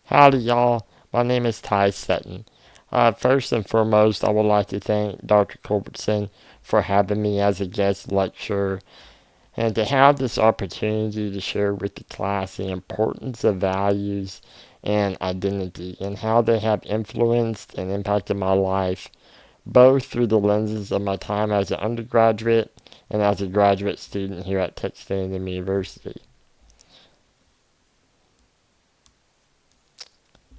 Howdy, y'all. My name is Ty Sutton. First and foremost, I would like to thank Dr. Culbertson for having me as a guest lecturer and to have this opportunity to share with the class the importance of values and identity and how they have influenced and impacted my life, both through the lenses of my time as an undergraduate and as a graduate student here at Texas A&M University.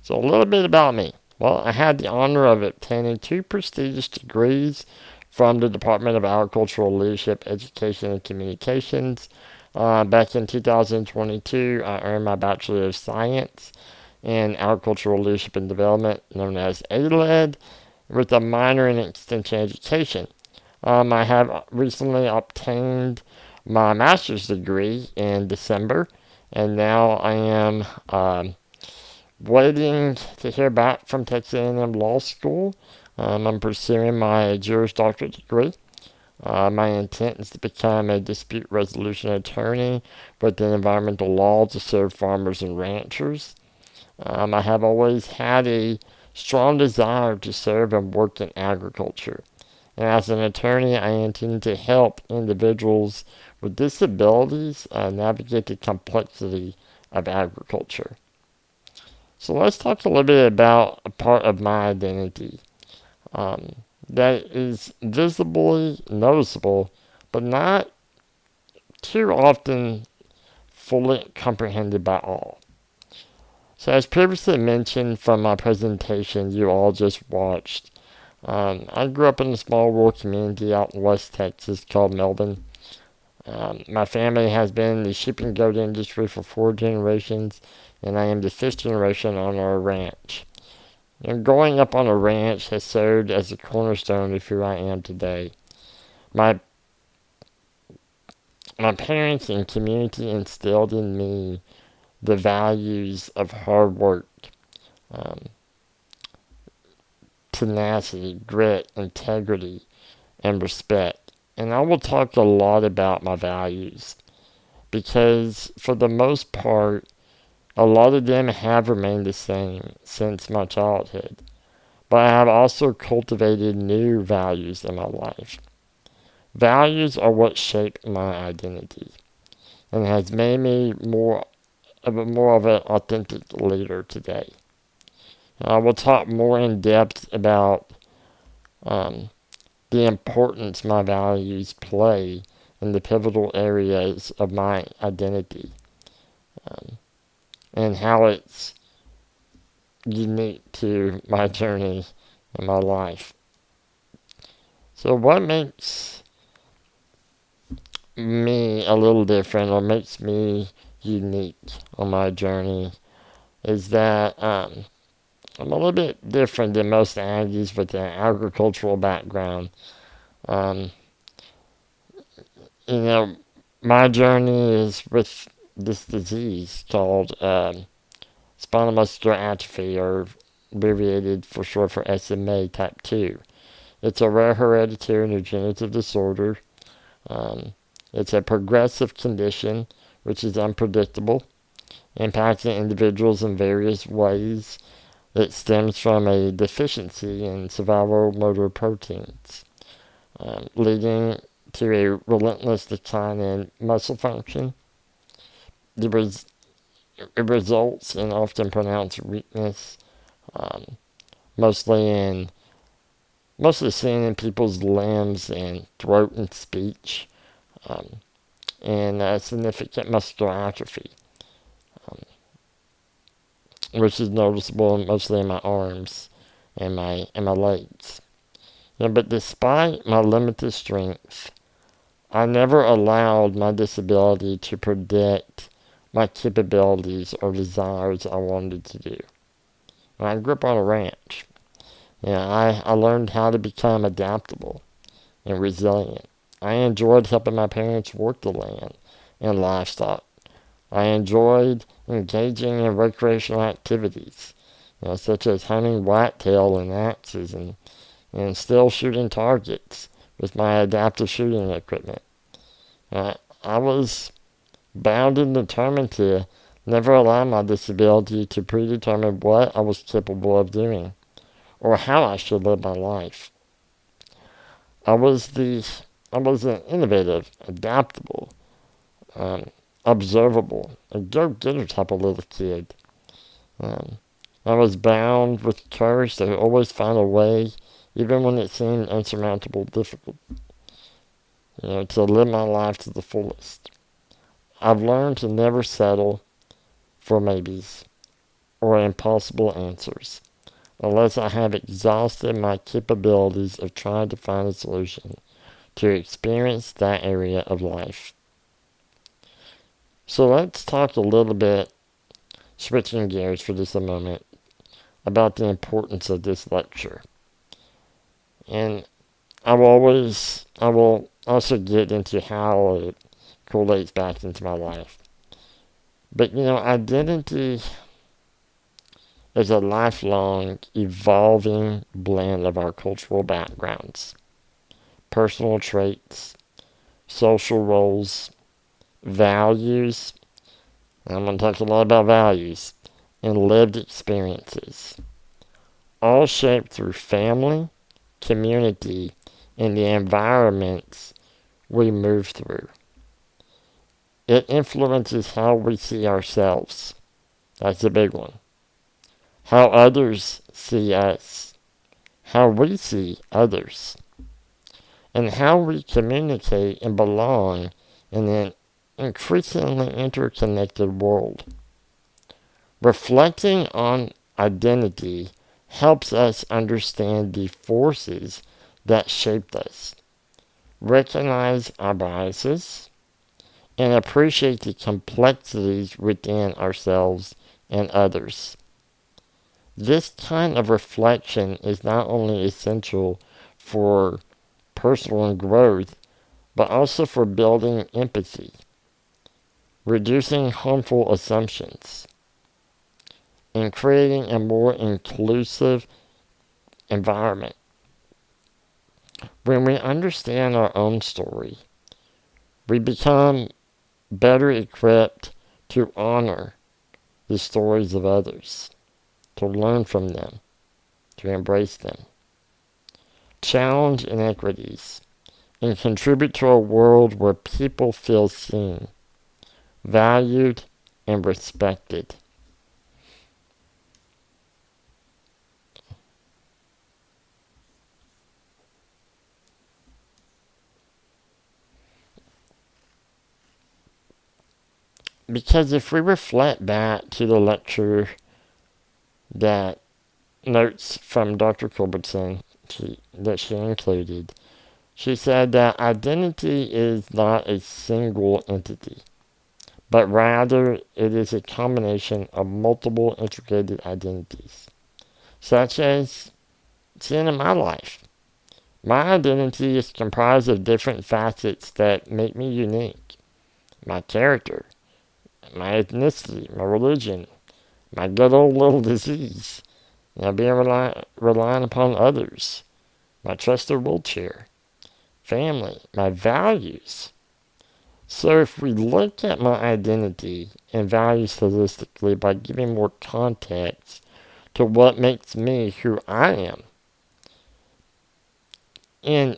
So, a little bit about me. Well, I had the honor of obtaining two prestigious degrees from the Department of Agricultural Leadership, Education, and Communications. Back in 2022, I earned my Bachelor of Science in Agricultural Leadership and Development, known as ALED, with a minor in Extension Education. I have recently obtained my master's degree in December, and now I am waiting to hear back from Texas A&M Law School. I'm pursuing my Juris Doctorate degree. My intent is to become a dispute resolution attorney within environmental law to serve farmers and ranchers. I have always had a strong desire to serve and work in agriculture. And as an attorney, I intend to help individuals with disabilities navigate the complexity of agriculture. So let's talk a little bit about a part of my identity that is visibly noticeable, but not too often fully comprehended by all. So, as previously mentioned from my presentation you all just watched, I grew up in a small rural community out in West Texas called Melbourne. My family has been in the sheep and goat industry for 4 generations, and I am the fifth generation on our ranch. And growing up on a ranch has served as the cornerstone of who I am today. My my parents and community instilled in me the values of hard work, um, tenacity, grit, integrity, and respect. And I will talk a lot about my values because, for the most part, a lot of them have remained the same since my childhood. But I have also cultivated new values in my life. Values are what shape my identity and has made me more of an authentic leader today. I will talk more in depth about um, the importance my values play in the pivotal areas of my identity, um, and how it's unique to my journey in my life. So, what makes me a little different or makes me unique on my journey is that I'm a little bit different than most Aggies with an agricultural background. Um, you know, my journey is with this disease called spinal muscular atrophy, or abbreviated for short for SMA type 2. It's a rare hereditary neurodegenerative disorder. Um, it's a progressive condition which is unpredictable, impacting individuals in various ways. It stems from a deficiency in survival motor proteins, leading to a relentless decline in muscle function. It, res- it results in often pronounced weakness, um, mostly in mostly seen in people's limbs and throat and speech, um, and significant muscular atrophy, um, which is noticeable mostly in my arms and my legs. But despite my limited strength, I never allowed my disability to predict my capabilities or desires I wanted to do. I grew up on a ranch. I learned how to become adaptable and resilient. I enjoyed helping my parents work the land and livestock. I enjoyed engaging in recreational activities, such as hunting whitetail and axes and still shooting targets with my adaptive shooting equipment. I was bound and determined to Never allowed my disability to predetermine what I was capable of doing or how I should live my life. I was the I was an innovative, adaptable, um, observable, a go-getter type of little kid. Um, I was bound with courage to always find a way, even when it seemed unsurmountable, difficult. To live my life to the fullest. I've learned to never settle for maybes or impossible answers unless I have exhausted my capabilities of trying to find a solution to experience that area of life. So let's talk a little bit, switching gears for just a moment, about the importance of this lecture. And I will also get into how it correlates back into my life. But identity is a lifelong, evolving blend of our cultural backgrounds, personal traits, social roles, values. I'm going to talk a lot about values, and lived experiences, all shaped through family, community, and the environments we move through. It influences how we see ourselves. That's a big one. How others see us. How we see others. And how we communicate and belong in an increasingly interconnected world. Reflecting on identity helps us understand the forces that shaped us, recognize our biases, and appreciate the complexities within ourselves and others. This kind of reflection is not only essential for personal growth, but also for building empathy, reducing harmful assumptions, and creating a more inclusive environment. When we understand our own story, we become better equipped to honor the stories of others, to learn from them, to embrace them, challenge inequities, and contribute to a world where people feel seen, valued, and respected. Because if we reflect back to the lecture that notes from Dr. Culbertson that she included, she said that identity is not a single entity, but rather it is a combination of multiple integrated identities, such as seen in my life. My identity is comprised of different facets that make me unique. My character, my ethnicity, my religion, my good old little disease, being relying upon others, my trusted wheelchair, family, my values. So if we look at my identity and values holistically by giving more context to what makes me who I am, and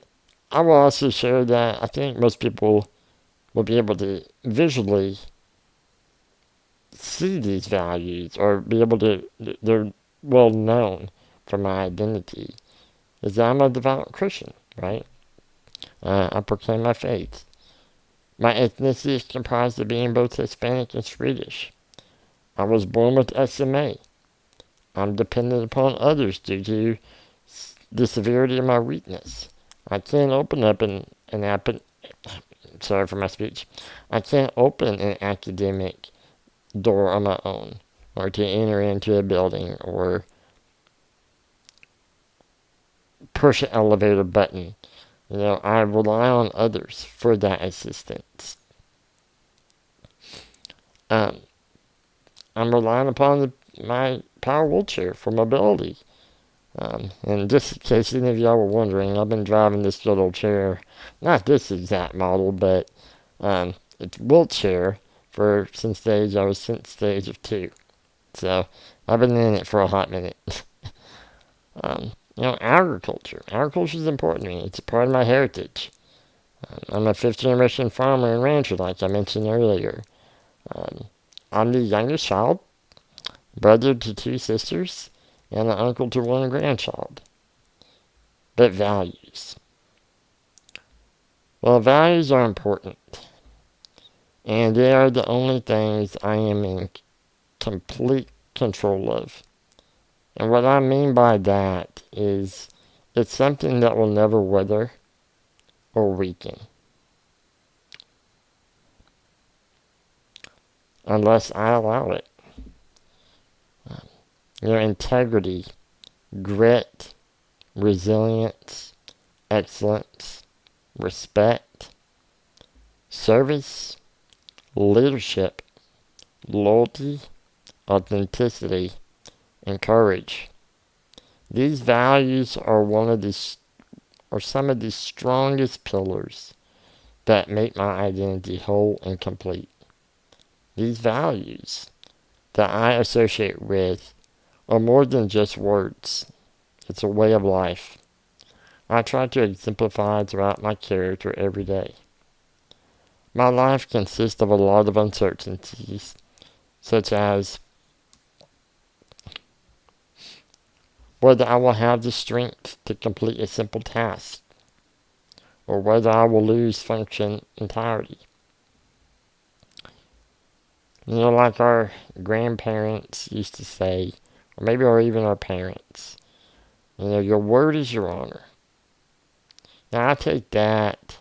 I will also share that I think most people will be able to visually see these values or be able to, they're well known for my identity, is that I'm a devout Christian, right? I proclaim my faith. My ethnicity is comprised of being both Hispanic and Swedish. I was born with SMA. I'm dependent upon others due to the severity of my weakness. I can't open up an sorry for my speech. I can't open an academic door on my own, or to enter into a building, or push an elevator button. I rely on others for that assistance. Um, I'm relying upon my power wheelchair for mobility. And just in case any of y'all were wondering, I've been driving this little chair, not this exact model, but it's wheelchair since the age of 2. So I've been in it for a hot minute. Agriculture. Agriculture is important to me. It's a part of my heritage. I'm a fifth generation farmer and rancher, like I mentioned earlier. Um, I'm the youngest child, brother to 2 sisters, and an uncle to 1 grandchild. But values. Well, values are important, and they are the only things I am in complete control of. And what I mean by that is it's something that will never wither or weaken unless I allow it. Integrity, grit, resilience, excellence, respect, service, leadership, loyalty, authenticity, and courage. These values are some of the strongest pillars that make my identity whole and complete. These values that I associate with are more than just words. It's a way of life. I try to exemplify throughout my character every day. My life consists of a lot of uncertainties, such as whether I will have the strength to complete a simple task, or whether I will lose function entirely. Like our grandparents used to say, or even our parents, your word is your honor. Now, I take that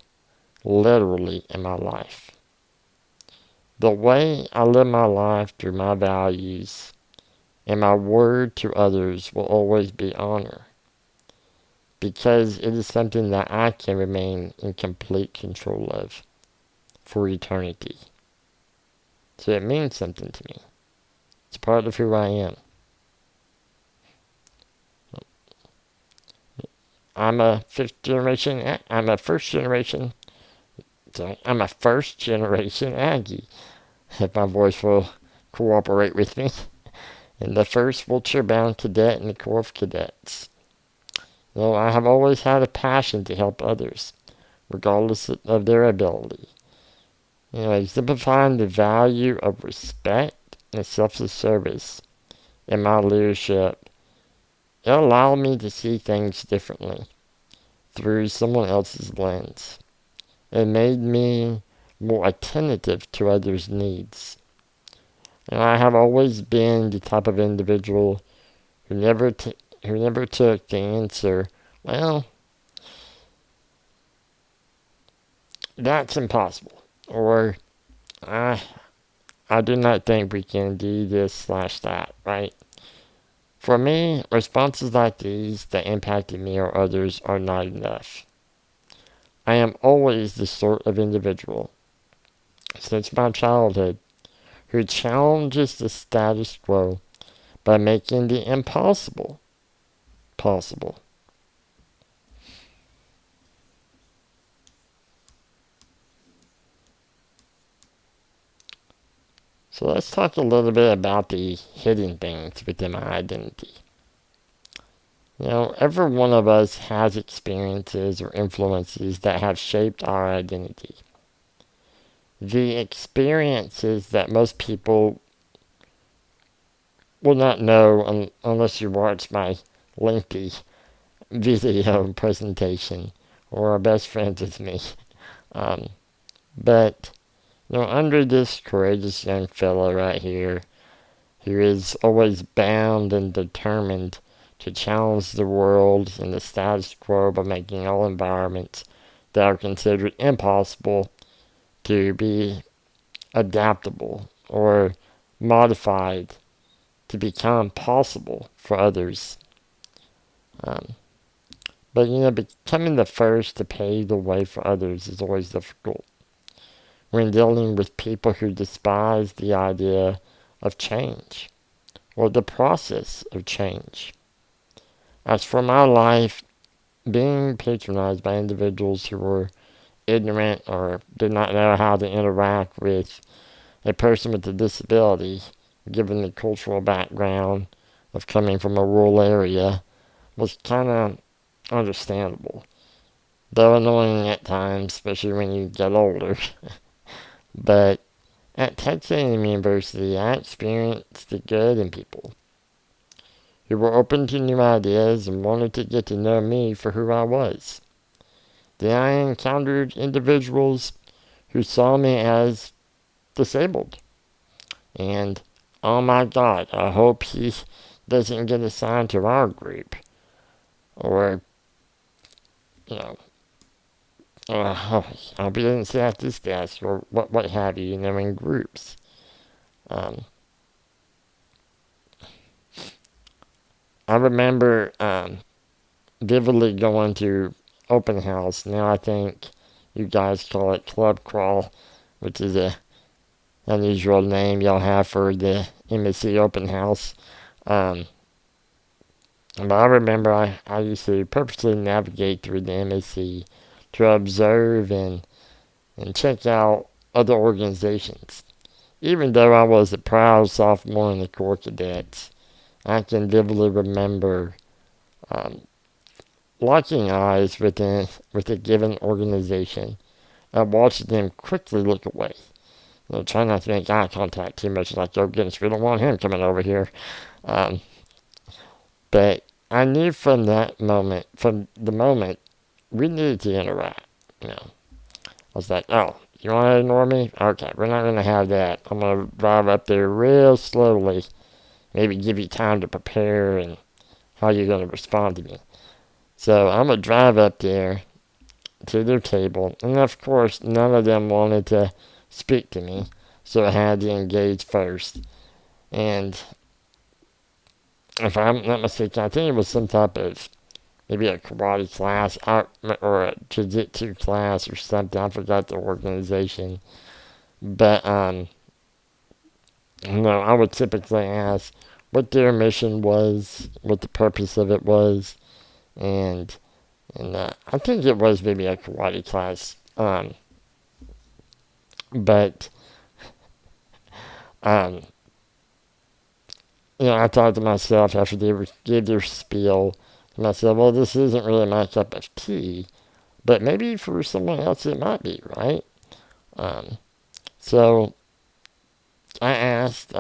literally in my life. The way I live my life through my values and my word to others will always be honor, because it is something that I can remain in complete control of for eternity. So it means something to me. It's part of who I am. I'm a first generation Aggie, if my voice will cooperate with me. And the first Wiltshire-bound cadet in the Corps of Cadets. I have always had a passion to help others, regardless of their ability. Exemplifying the value of respect and selfless service in my leadership, it allowed me to see things differently through someone else's lens. It made me more attentive to others' needs. And I have always been the type of individual who never took the answer, well, that's impossible, or I do not think we can do this/that, right? For me, responses like these that impacted me or others are not enough. I am always the sort of individual, since my childhood, who challenges the status quo by making the impossible possible. So let's talk a little bit about the hidden things within my identity. Every one of us has experiences or influences that have shaped our identity. The experiences that most people will not know unless you watch my lengthy video presentation or are best friends with me. Um, but, under this courageous young fellow right here, who is always bound and determined to challenge the world and the status quo by making all environments that are considered impossible to be adaptable or modified to become possible for others. But becoming the first to pave the way for others is always difficult when dealing with people who despise the idea of change or the process of change. As for my life, being patronized by individuals who were ignorant or did not know how to interact with a person with a disability, given the cultural background of coming from a rural area, was kind of understandable. Though annoying at times, especially when you get older. But at Texas A&M University, I experienced the good in people who were open to new ideas and wanted to get to know me for who I was. Then I encountered individuals who saw me as disabled. And oh my God, I hope he doesn't get assigned to our group. Or, you know, I hope he doesn't sit at this desk or what have you, in groups. Um, I remember vividly going to open house. Now I think you guys call it club crawl, which is a unusual name y'all have for the MSC open house. Um, but I remember I used to purposely navigate through the MSC to observe and check out other organizations. Even though I was a proud sophomore in the Corps Cadets, I can vividly remember um, locking eyes with a given organization and watching them quickly look away. Try not to make eye contact too much, like, oh goodness, we don't want him coming over here. Um, but I knew from the moment, we needed to interact. I was like, oh, you want to ignore me? Okay, we're not going to have that. I'm going to drive up there real slowly, maybe give you time to prepare and how you're going to respond to me. So I'm going to drive up there to their table, and of course, none of them wanted to speak to me, so I had to engage first. And if I'm not mistaken, I think it was some type of maybe a karate class or a jiu-jitsu class or something. I forgot the organization. But, I would typically ask what their mission was, what the purpose of it was, and I think it was maybe a karate class. But, um, I thought to myself after they gave their spiel, to myself, well, this isn't really my cup of tea, but maybe for someone else it might be, right? Um, so I asked,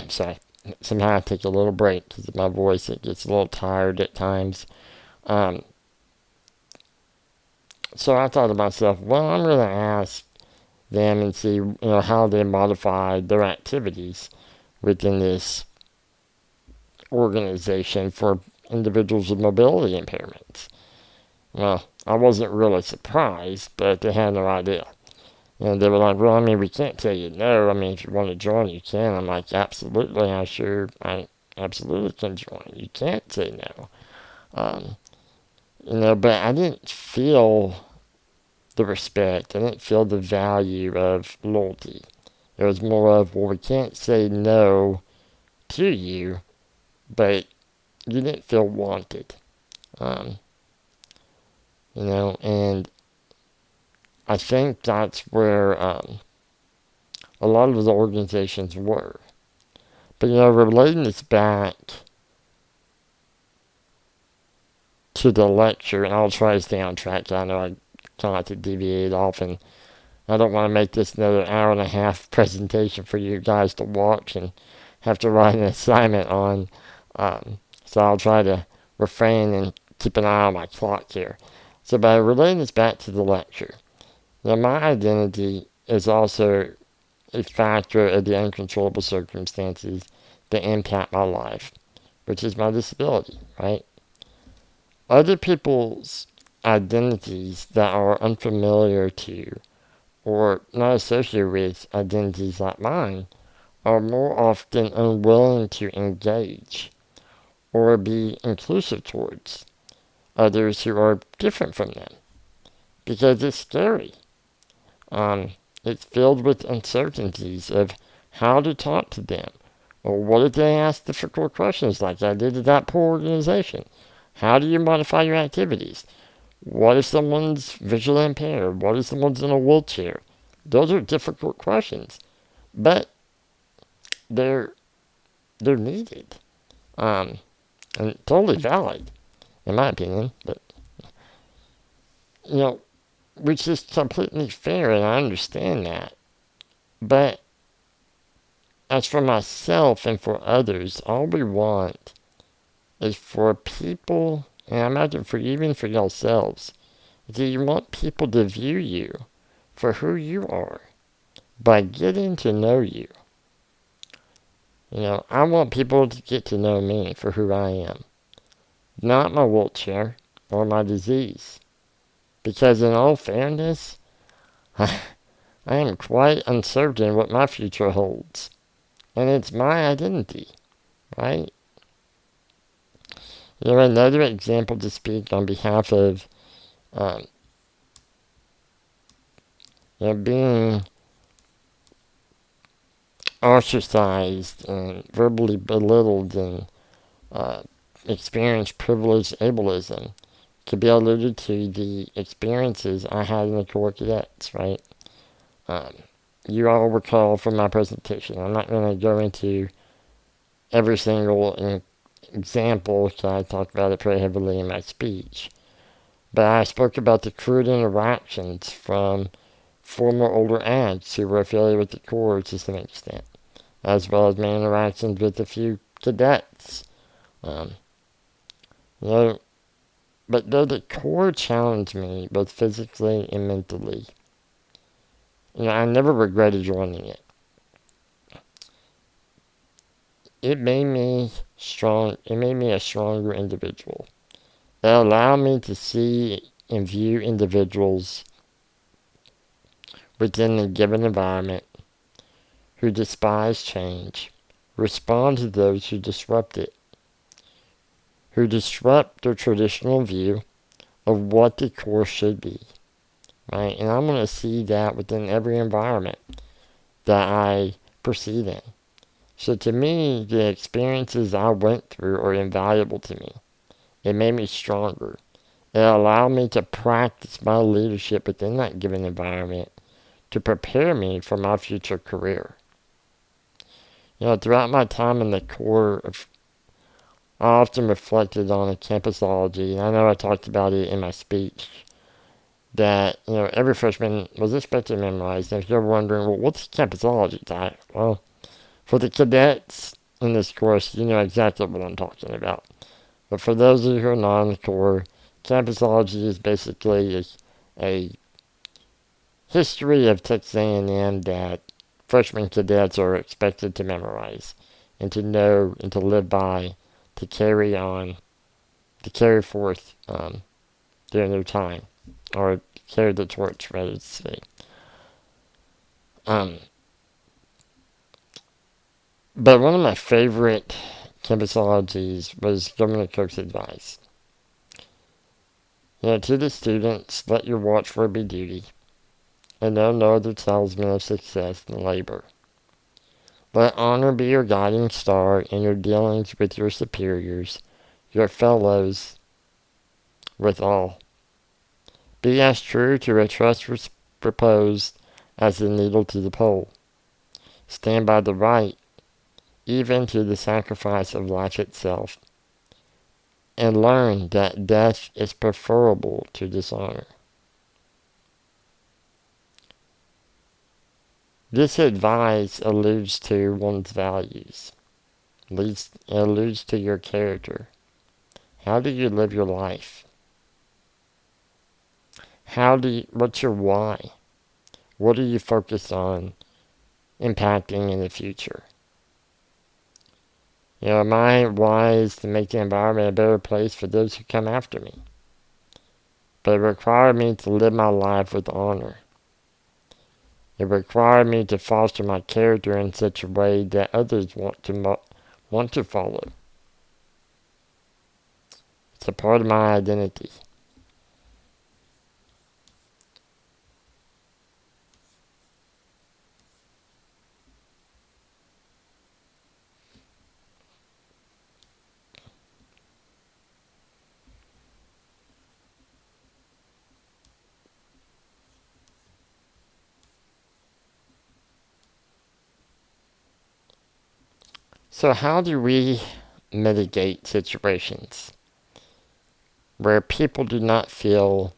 sorry, somehow I take a little break because of my voice. It gets a little tired at times. Um, so I thought to myself, well, I'm going to ask them and see, how they modified their activities within this organization for individuals with mobility impairments. Well, I wasn't really surprised, but they had no idea. They were like, well, I mean, we can't tell you no. I mean, if you want to join, you can. I'm like, absolutely, I absolutely can join. You can't say no. Um, but I didn't feel the respect. I didn't feel the value of loyalty. It was more of, well, we can't say no to you, but you didn't feel wanted. Um, and I think that's where a lot of the organizations were. But, relating this back to the lecture, and I'll try to stay on track. I know I try not to deviate off, and I don't want to make this another hour and a half presentation for you guys to watch and have to write an assignment on. So I'll try to refrain and keep an eye on my clock here. So by relating this back to the lecture, my identity is also a factor of the uncontrollable circumstances that impact my life, which is my disability, right? Other people's identities that are unfamiliar to or not associated with identities like mine are more often unwilling to engage or be inclusive towards others who are different from them because it's scary. It's filled with uncertainties of how to talk to them or what if they ask difficult questions like I did to that poor organization. How do you modify your activities? What if someone's visually impaired? What if someone's in a wheelchair? Those are difficult questions, but they're they're needed, um, and totally valid, in my opinion. But you know, which is completely fair, and I understand that. But as for myself and for others, all we want is for people, and I imagine for even for yourselves, do you want people to view you for who you are by getting to know you? I want people to get to know me for who I am, not my wheelchair or my disease. Because in all fairness, I am quite uncertain what my future holds. And it's my identity, right? Another example to speak on behalf of um, being ostracized and verbally belittled and uh, experience privileged ableism could be alluded to the experiences I had in the Corps Cadets, right? Um, you all recall from my presentation. I'm not going to go into every single example because I talked about it pretty heavily in my speech. But I spoke about the crude interactions from former older ads who were affiliated with the Corps to some extent, as well as my interactions with a few cadets. Um, you know, but though the Corps challenged me both physically and mentally, I never regretted joining it. It made me strong. It made me a stronger individual. It allowed me to see and view individuals within a given environment who despise change, respond to those who disrupt it, who disrupt their traditional view of what the Corps should be, right? And I'm going to see that within every environment that I proceed in. So to me, the experiences I went through are invaluable to me. It made me stronger. It allowed me to practice my leadership within that given environment to prepare me for my future career. Throughout my time in the Corps, I often reflected on the campusology, and I know I talked about it in my speech, that, every freshman was expected to memorize. And if you're wondering, well, what's campusology, Ty? Well, for the cadets in this course, you know exactly what I'm talking about. But for those of you who are not in the Corps, campusology is basically a history of Texas A&M that freshman cadets are expected to memorize and to know and to live by, to carry on, to carry forth during their time, or carry the torch, rather to say. Um, but one of my favorite campusologies was Governor Cook's advice. To the students, let your watchword be duty, and know no other talisman of success than labor. Let honor be your guiding star in your dealings with your superiors, your fellows, with all. Be as true to a trust proposed as the needle to the pole. Stand by the right, even to the sacrifice of life itself, and learn that death is preferable to dishonor. This advice alludes to one's values, alludes to your character. How do you live your life? What's your why? What are you focused on impacting in the future? My why is to make the environment a better place for those who come after me. But it required me to live my life with honor. It required me to foster my character in such a way that others want to follow. It's a part of my identity. So, how do we mitigate situations where people do not feel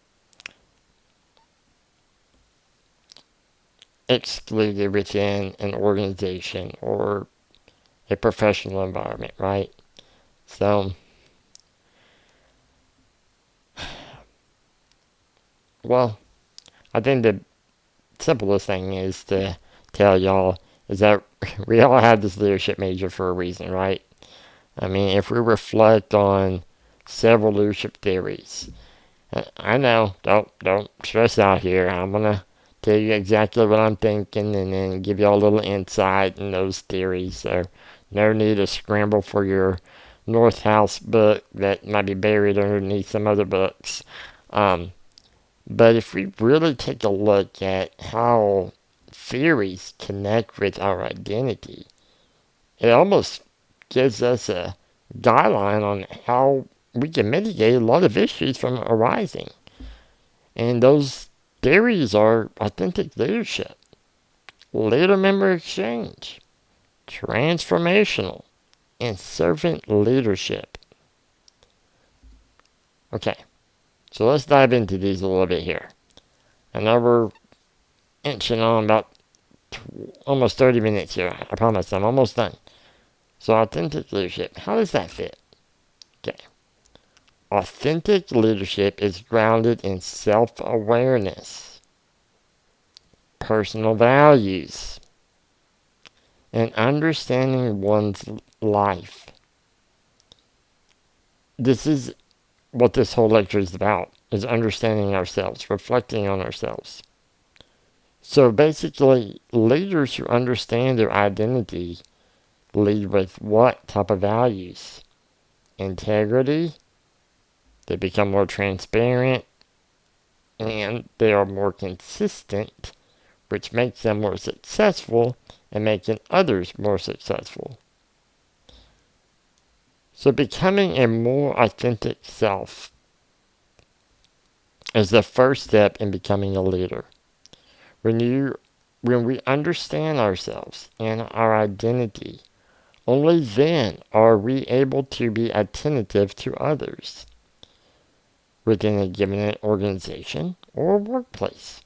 excluded within an organization or a professional environment, right? So, well, I think the simplest thing is to tell y'all is that we all have this leadership major for a reason, right? I mean, if we reflect on several leadership theories, I know, don't stress out here. I'm gonna tell you exactly what I'm thinking and then give you all a little insight in those theories. So no need to scramble for your North House book that might be buried underneath some other books. Um, but if we really take a look at how theories connect with our identity, it almost gives us a guideline on how we can mitigate a lot of issues from arising. And those theories are authentic leadership, leader member exchange, transformational, and servant leadership. Okay, so let's dive into these a little bit here. I know we're inching on about almost 30 minutes here. I promise I'm almost done. So, authentic leadership, how does that fit? Okay. Authentic leadership is grounded in self awareness, personal values, and understanding one's life. This is what this whole lecture is about, is understanding ourselves, reflecting on ourselves. So basically, leaders who understand their identity lead with what type of values? Integrity, they become more transparent, and they are more consistent, which makes them more successful and making others more successful. So becoming a more authentic self is the first step in becoming a leader. When we understand ourselves and our identity, only then are we able to be attentive to others within a given organization or workplace.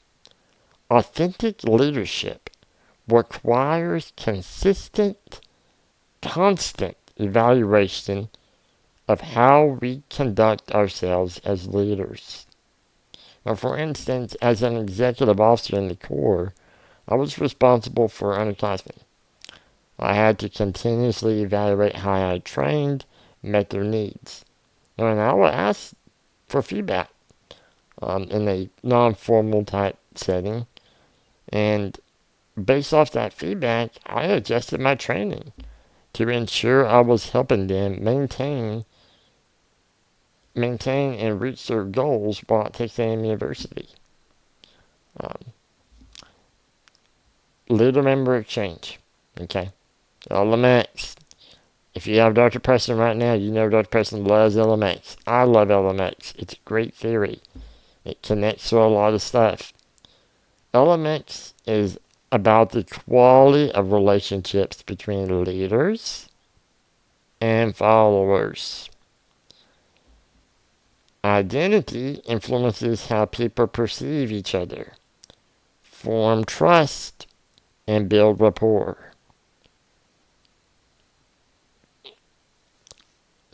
Authentic leadership requires constant evaluation of how we conduct ourselves as leaders. Now, for instance, as an executive officer in the Corps, I was responsible for underclassmen. I had to continuously evaluate how I trained, met their needs. And I would ask for feedback in a non-formal type setting. And based off that feedback, I adjusted my training to ensure I was helping them maintain and reach their goals while at Texas A&M University. Um, Leader member exchange. Okay. LMX. If you have Dr. Preston right now, you know Dr. Preston loves LMX. I love LMX. It's a great theory. It connects to a lot of stuff. LMX is about the quality of relationships between leaders and followers. Identity influences how people perceive each other, form trust, and build rapport.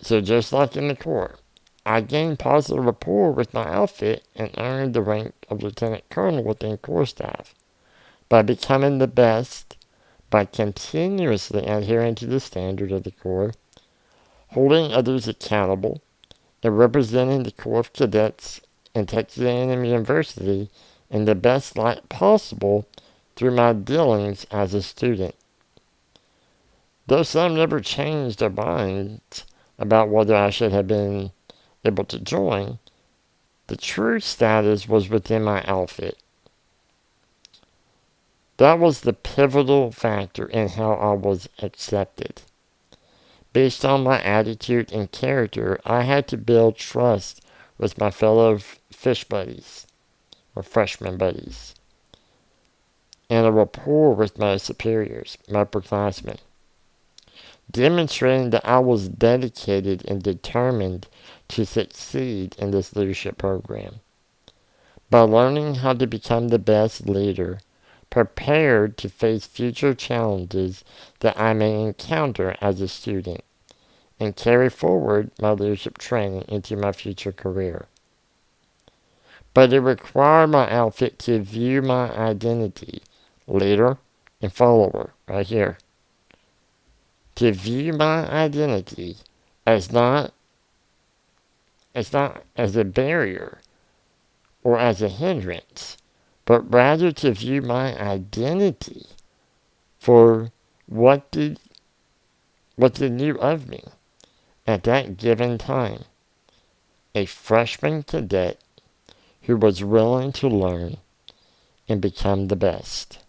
So just like in the Corps, I gained positive rapport with my outfit and earned the rank of Lieutenant Colonel within Corps staff by becoming the best, by continuously adhering to the standard of the Corps, holding others accountable, and representing the Corps of Cadets and Texas A&M University in the best light possible through my dealings as a student. Though some never changed their minds about whether I should have been able to join, the true status was within my outfit. That was the pivotal factor in how I was accepted. Based on my attitude and character, I had to build trust with my fellow fish buddies, or freshman buddies, and a rapport with my superiors, my upperclassmen. demonstrating that I was dedicated and determined to succeed in this leadership program. By learning how to become the best leader, prepared to face future challenges that I may encounter as a student, and carry forward my leadership training into my future career. But it required my outfit to view my identity, leader and follower, right here, to view my identity as not as a barrier or as a hindrance, but rather to view my identity for what did what they knew of me at that given time. A freshman cadet who was willing to learn and become the best.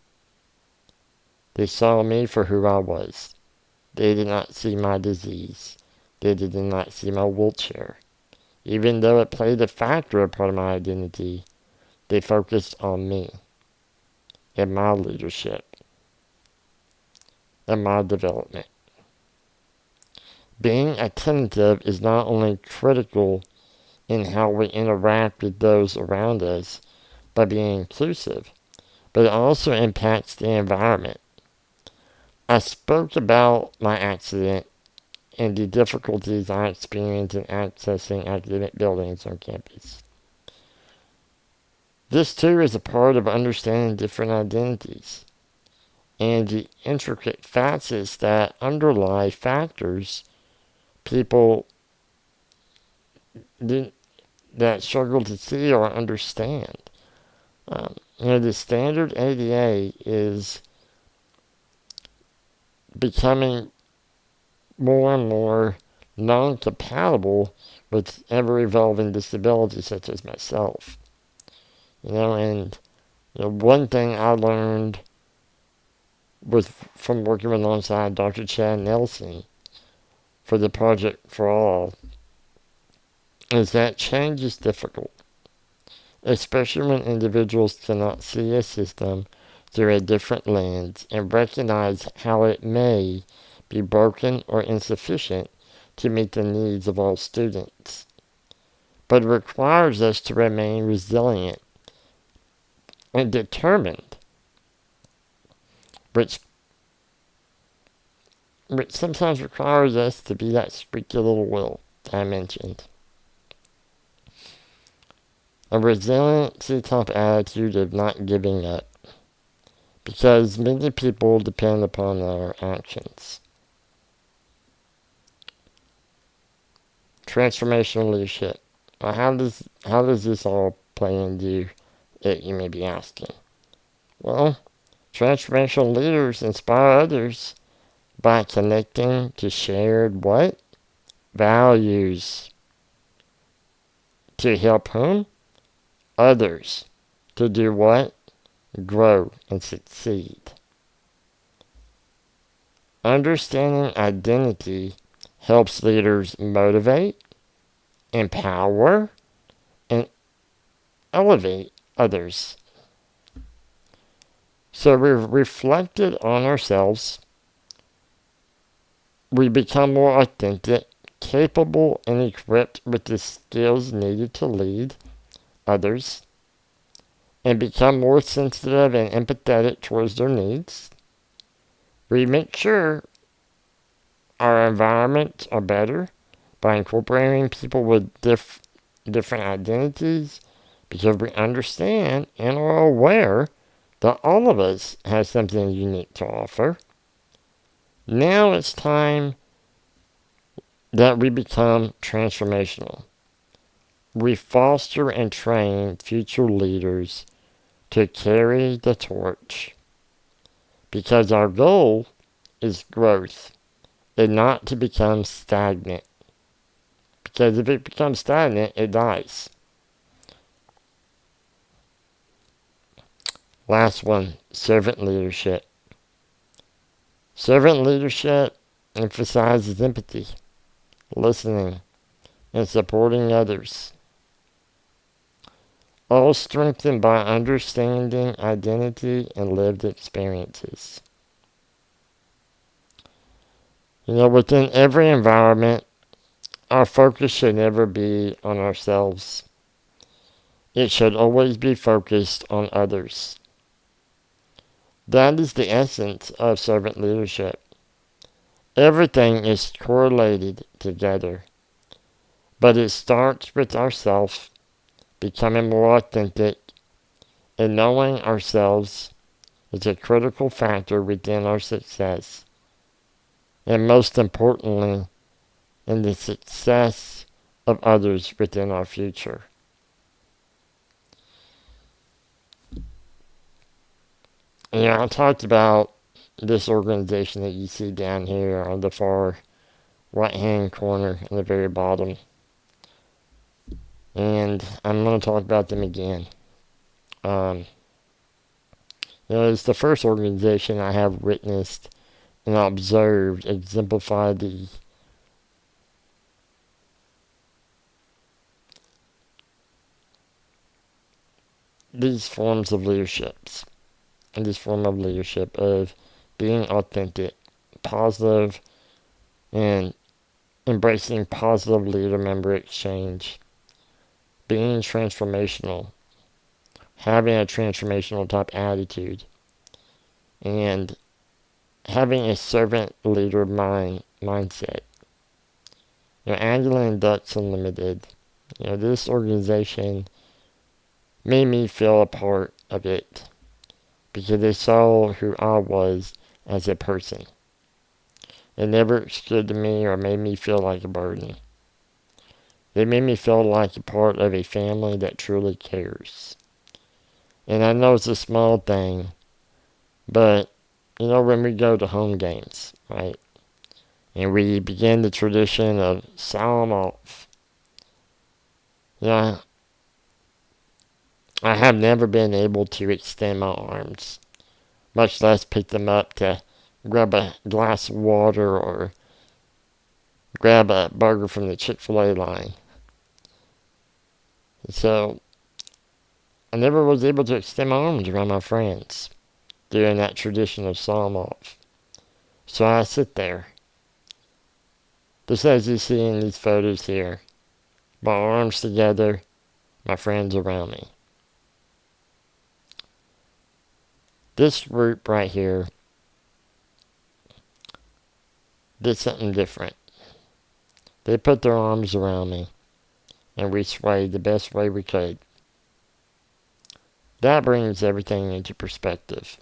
They saw me for who I was. They did not see my disease. They did not see my wheelchair. Even though it played a factor a part of my identity, they focused on me and my leadership and my development. Being attentive is not only critical in how we interact with those around us by being inclusive, but it also impacts the environment. I spoke about my accident and the difficulties I experienced in accessing academic buildings on campus. This too is a part of understanding different identities and the intricate facets that underlie factors people that struggle to see or understand. The standard ADA is becoming more and more non-compatible with ever-evolving disabilities such as myself. And one thing I learned was from working alongside Dr. Chad Nelson for the Project for All is that change is difficult, especially when individuals cannot see a system through a different lens and recognize how it may be broken or insufficient to meet the needs of all students. But it requires us to remain resilient and determined, which sometimes requires us to be that squeaky little wheel that I mentioned. A resiliency type attitude of not giving up, because many people depend upon our actions. Transformational leadership. Well, how does this all play into it, you may be asking? Well, transformational leaders inspire others by connecting to shared what? Values. To help whom? Others. To do what? Grow and succeed. Understanding identity helps leaders motivate, empower, and elevate others. So we've reflected on ourselves. We become more authentic, capable, and equipped with the skills needed to lead others, and become more sensitive and empathetic towards their needs. We make sure our environments are better by incorporating people with different identities, because we understand and are aware that all of us have something unique to offer. Now it's time that we become transformational. We foster and train future leaders to carry the torch, because our goal is growth and not to become stagnant. Because if it becomes stagnant, it dies. Last one, servant leadership. Servant leadership emphasizes empathy, listening, and supporting others. All strengthened by understanding identity and lived experiences. Within every environment, our focus should never be on ourselves. It should always be focused on others. That is the essence of servant leadership. Everything is correlated together, but it starts with ourselves becoming more authentic, and knowing ourselves is a critical factor within our success, and most importantly, in the success of others within our future. I talked about this organization that you see down here on the far right hand corner in the very bottom. And I'm going to talk about them again. Um, it's the first organization I have witnessed and observed exemplify these forms of leaderships. And this form of leadership of being authentic, positive, and embracing positive leader-member exchange, being transformational, having a transformational type attitude, and having a servant leader mindset. Angular and Dutch Unlimited, this organization made me feel a part of it because they saw who I was as a person. It never excluded me or made me feel like a burden. They made me feel like a part of a family that truly cares. And I know it's a small thing, but when we go to home games, right? And we begin the tradition of sound off. Yeah, I have never been able to extend my arms, much less pick them up to grab a glass of water or grab a burger from the Chick-fil-A line. So I never was able to extend my arms around my friends during that tradition of psalm off. So I sit there, just as you see in these photos here, my arms together, my friends around me. This group right here did something different. They put their arms around me, and we swayed the best way we could. That brings everything into perspective.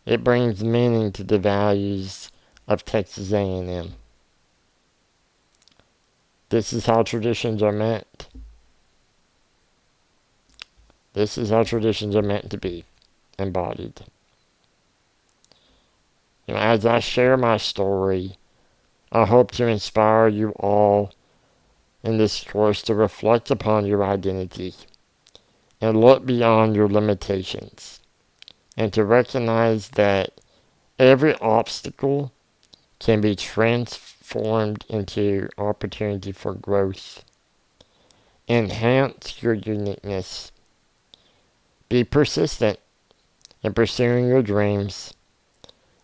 It brings meaning to the values of Texas A&M. This is how traditions are meant. This is how traditions are meant to be embodied. As I share my story, I hope to inspire you all in this course to reflect upon your identity and look beyond your limitations, and to recognize that every obstacle can be transformed into opportunity for growth. Enhance your uniqueness. Be persistent in pursuing your dreams,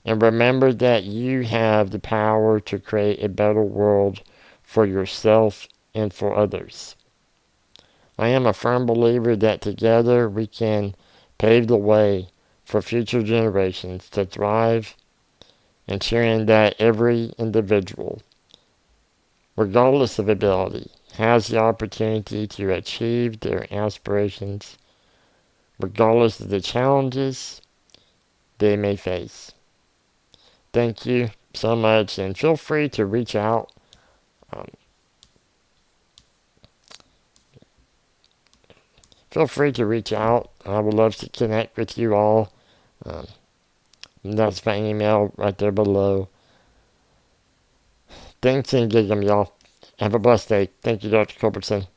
and remember that you have the power to create a better world for yourself and for others. I am a firm believer that together we can pave the way for future generations to thrive, ensuring that every individual, regardless of ability, has the opportunity to achieve their aspirations, regardless of the challenges they may face. Thank you so much, and feel free to reach out. Um, Feel free to reach out. I would love to connect with you all. Um, that's my email right there below. Thanks and gig 'em, y'all. Have a blessed day. Thank you, Dr. Culbertson.